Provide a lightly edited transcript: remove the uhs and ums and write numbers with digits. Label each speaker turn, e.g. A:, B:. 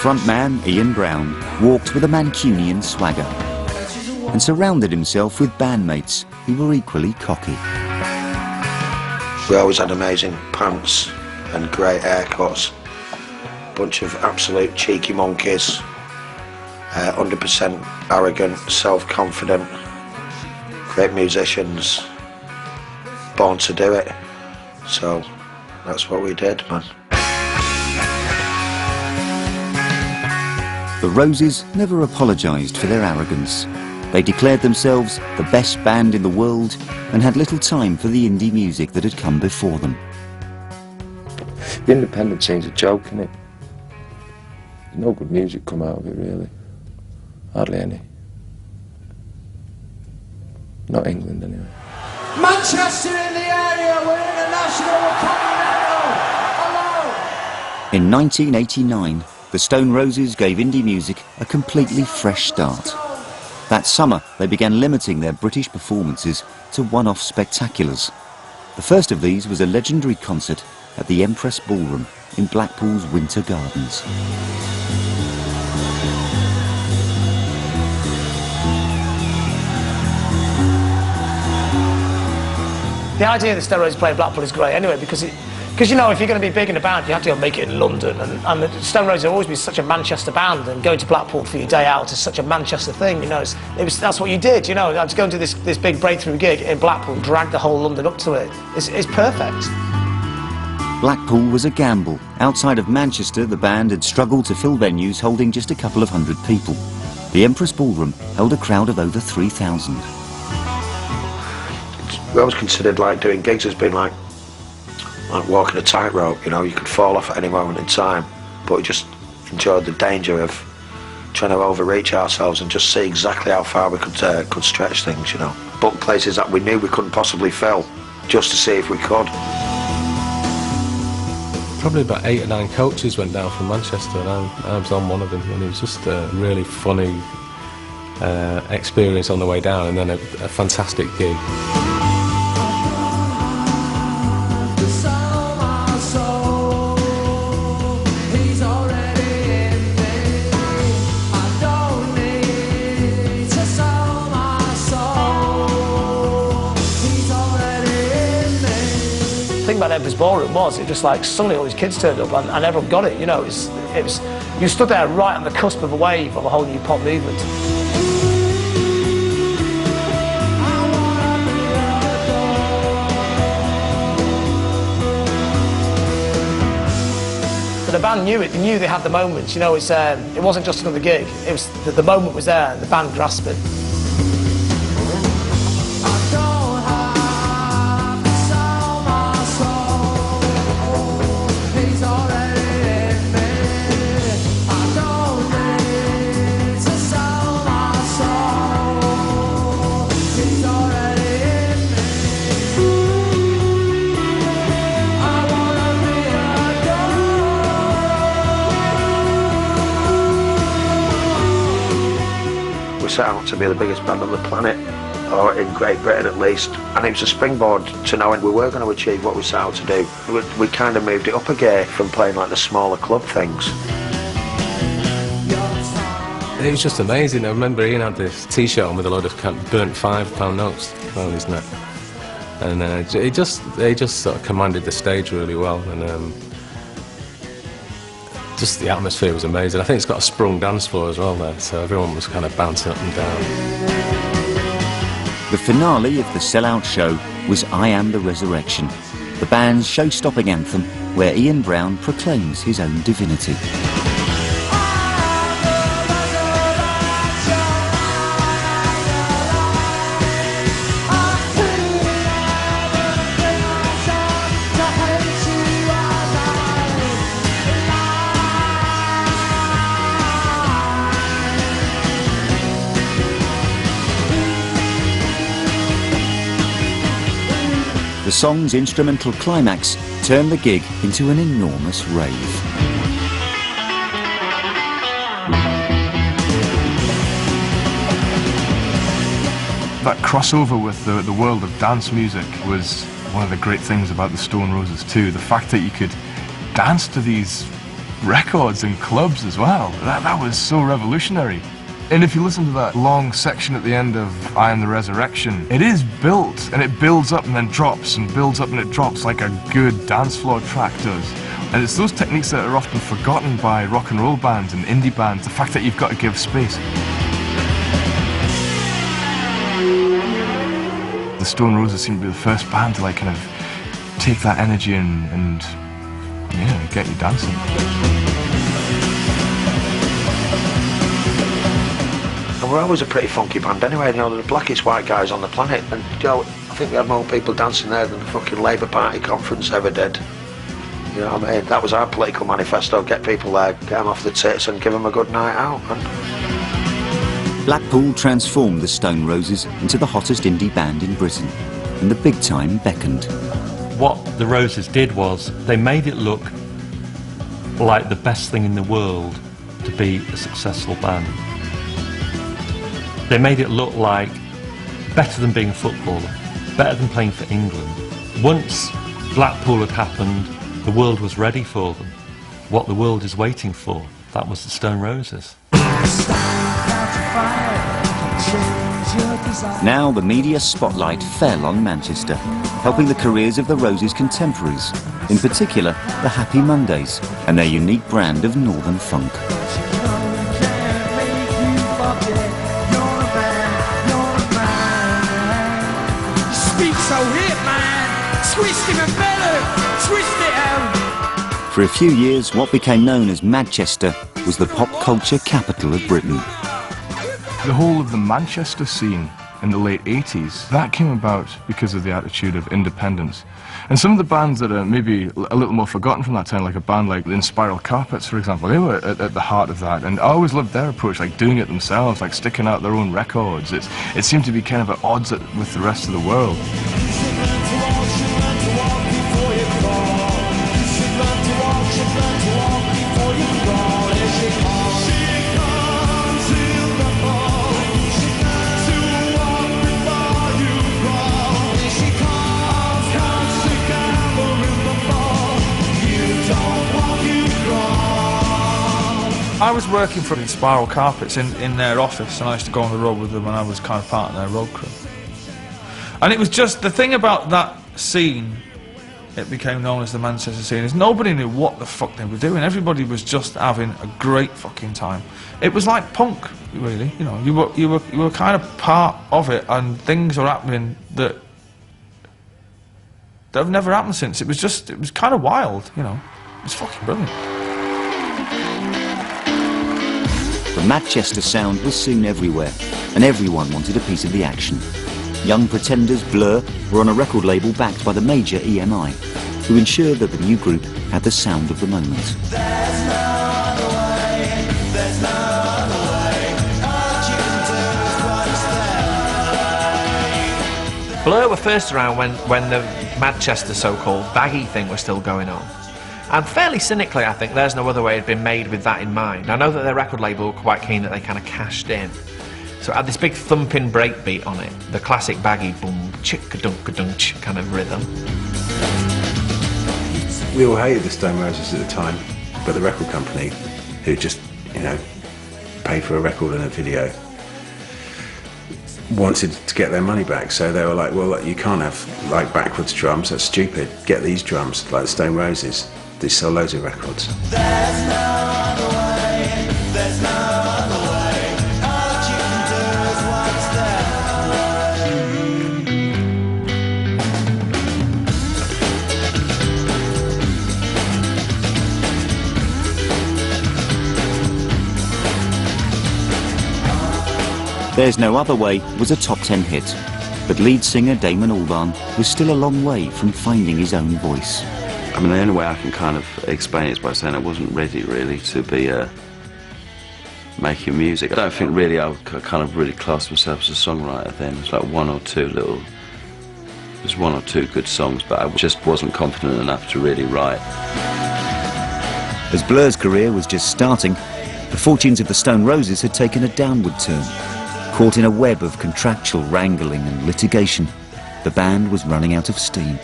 A: frontman, Ian Brown, walked with a Mancunian swagger and surrounded himself with bandmates who were equally cocky.
B: We always had amazing pants and great haircuts, bunch of absolute cheeky monkeys, 100% arrogant, self-confident, great musicians, born to do it, so that's what we did, man.
A: The Roses never apologised for their arrogance. They declared themselves the best band in the world and had little time for the indie music that had come before them.
C: The independent scene's a joke, innit? There's no good music come out of it, really. Hardly any. Not England, anyway.
D: Manchester in the area, we're in a national continental. Hello!
A: In 1989, the Stone Roses gave indie music a completely fresh start. That summer, they began limiting their British performances to one-off spectaculars. The first of these was a legendary concert at the Empress Ballroom in Blackpool's Winter Gardens.
E: The idea of the Stone Roses playing Blackpool is great anyway, because you know, if you're going to be big in a band, you have to go make it in London, and the Stone Roses have always been such a Manchester band, and going to Blackpool for your day out is such a Manchester thing, you know. That's what you did, you know. I was going to this big breakthrough gig in Blackpool, drag the whole London up to it. It's perfect.
A: Blackpool was a gamble. Outside of Manchester, the band had struggled to fill venues holding just a couple of hundred people. The Empress Ballroom held a crowd of over 3,000.
B: We always considered like doing gigs as being like walking a tightrope, you know. You could fall off at any moment in time, but we just enjoyed the danger of trying to overreach ourselves and just see exactly how far we could stretch things, you know. Book places that we knew we couldn't possibly fill, just to see if we could.
F: Probably about 8 or 9 coaches went down from Manchester, and I was on one of them, and it was just a really funny experience on the way down, and then a fantastic gig.
E: The thing about Empress Ballroom was, it just like suddenly all these kids turned up and everyone got it, you know. It was you stood there right on the cusp of a wave of a whole new pop movement. But the band knew it. They knew they had the moments, you know. It wasn't just another gig. It was the moment was there. The band grasped it.
B: Set out to be the biggest band on the planet, or in Great Britain at least, and it was a springboard to knowing we were going to achieve what we set out to do. We kind of moved it up a gear from playing like the smaller club things.
F: It was just amazing. I remember Ian had this t-shirt on with a load of burnt £5 notes around his neck, and he just sort of commanded the stage really well, and just the atmosphere was amazing. I think it's got a sprung dance floor as well there, so everyone was kind of bouncing up and down.
A: The finale of the sellout show was I Am the Resurrection, the band's show-stopping anthem where Ian Brown proclaims his own divinity. The song's instrumental climax turned the gig into an enormous rave.
G: That crossover with the world of dance music was one of the great things about the Stone Roses too. The fact that you could dance to these records in clubs as well. That was so revolutionary. And if you listen to that long section at the end of I Am the Resurrection, it is built, and it builds up and then drops, and builds up and it drops like a good dance floor track does. And it's those techniques that are often forgotten by rock and roll bands and indie bands, the fact that you've got to give space. The Stone Roses seem to be the first band to like kind of take that energy and yeah, get you dancing.
B: And we're always a pretty funky band anyway, you know, they're the blackest white guys on the planet, and you know, I think we had more people dancing there than the fucking Labour Party conference ever did. You know what I mean? That was our political manifesto, get people there, get them off the tits and give them a good night out, man.
A: Blackpool transformed the Stone Roses into the hottest indie band in Britain, and the big time beckoned.
H: What the Roses did was, they made it look like the best thing in the world to be a successful band. They made it look like better than being a footballer, better than playing for England. Once Blackpool had happened, the world was ready for them. What the world is waiting for, that was the Stone Roses.
A: Now the media spotlight fell on Manchester, helping the careers of the Roses' contemporaries, in particular the Happy Mondays and their unique brand of northern funk. For a few years, what became known as Manchester was the pop culture capital of Britain.
G: The whole of the Manchester scene in the late 80s, that came about because of the attitude of independence. And some of the bands that are maybe a little more forgotten from that time, like a band like the Spiral Carpets, for example, they were at the heart of that. And I always loved their approach, like doing it themselves, like sticking out their own records. It seemed to be kind of at odds with the rest of the world.
I: I was working for the Spiral Carpets in their office, and I used to go on the road with them, and I was kind of part of their road crew. And it was just, the thing about that scene, it became known as the Manchester scene, is nobody knew what the fuck they were doing. Everybody was just having a great fucking time. It was like punk, really, you know, you were kind of part of it, and things were happening that have never happened since. It was kind of wild, you know. It was fucking brilliant.
A: The Manchester sound was soon everywhere, and everyone wanted a piece of the action. Young Pretenders, Blur, were on a record label backed by the major EMI, who ensured that the new group had the sound of the moment.
J: Blur were first around when the Manchester so-called baggy thing was still going on. And fairly cynically, I think There's No Other Way had been made with that in mind. I know that their record label were quite keen that they kind of cashed in. So it had this big thumping breakbeat on it, the classic baggy boom, chick-a-dunk-a-dunk kind of rhythm.
K: We all hated the Stone Roses at the time, but the record company, who just, you know, paid for a record and a video, wanted to get their money back. So they were like, well, you can't have like backwards drums, that's stupid. Get these drums, like the Stone Roses. They sell loads of records.
D: There's no other way, there's no other way. All you can do is watch
A: There's No Other Way was a top 10 hit, but lead singer Damon Albarn was still a long way from finding his own voice.
L: I mean, the only way I can kind of explain it is by saying I wasn't ready, really, to be making music. I don't think really I would kind of really class myself as a songwriter then. It was like one or two good songs, but I just wasn't confident enough to really write.
A: As Blur's career was just starting, the fortunes of the Stone Roses had taken a downward turn. Caught in a web of contractual wrangling and litigation, the band was running out of steam.